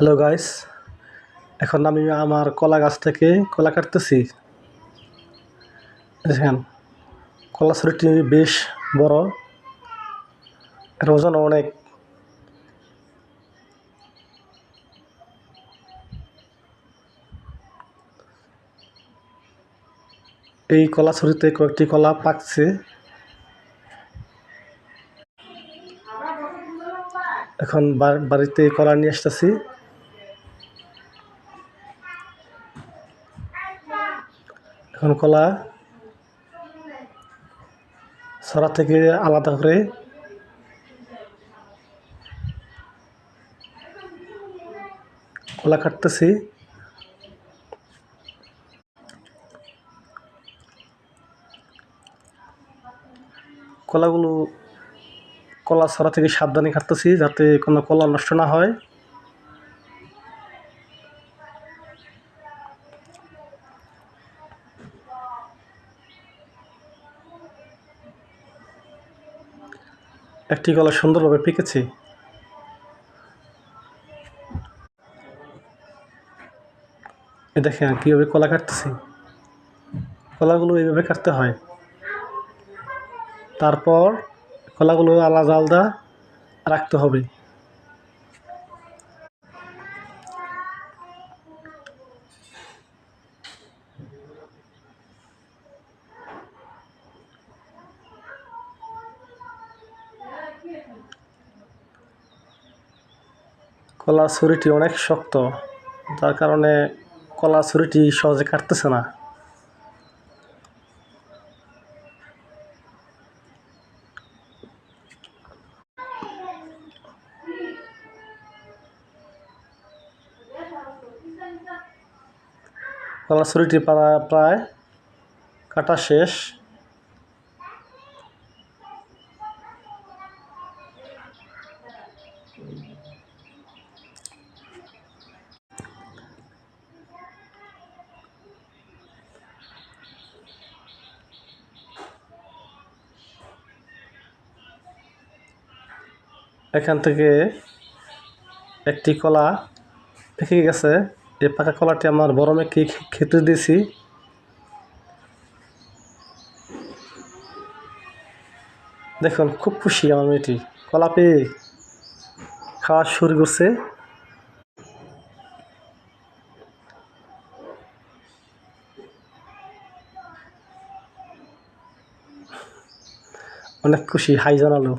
Hello guys, এখন আমি আমার কলা গাছ থেকে কলা কাটতেছি। দেখেন, কলা ছড়িটি বেশ বড়, এর ওজন অনেক। এই কলা ছড়িতে কয়েকটি কলা পাকছে। এখন বাড়িতে কলা নিয়ে আসতেছি। এখন কলা ছড়া থেকে আলাদা করে কলা কাটতেছি। কলা ছড়া থেকে সাবধানে কাটতেছি যাতে কোনো কলা নষ্ট না হয়। একটি কলা সুন্দরভাবে পেকেছে। দেখেন কীভাবে কলা কাটতেছি। কলাগুলো এইভাবে কাটতে হয়। তারপর কলাগুলো আলাদা আলাদা রাখতে হবে। কলার ছুরিটি অনেক শক্ত, যার কারণে কলার ছুরিটি সহজে কাটতেছে না। কলার ছুরিটি প্রায় কাটা শেষ। এখান থেকে একটি কলা পেকে গেছে। এই পাকা কলাটি আমার বড় মেয়েকে খেতে দিয়েছি। দেখুন, খুব খুশি আমার মেয়েটি, কলা পেয়ে খাওয়া শুরু করছে। অনেক খুশি, হাই জানালো।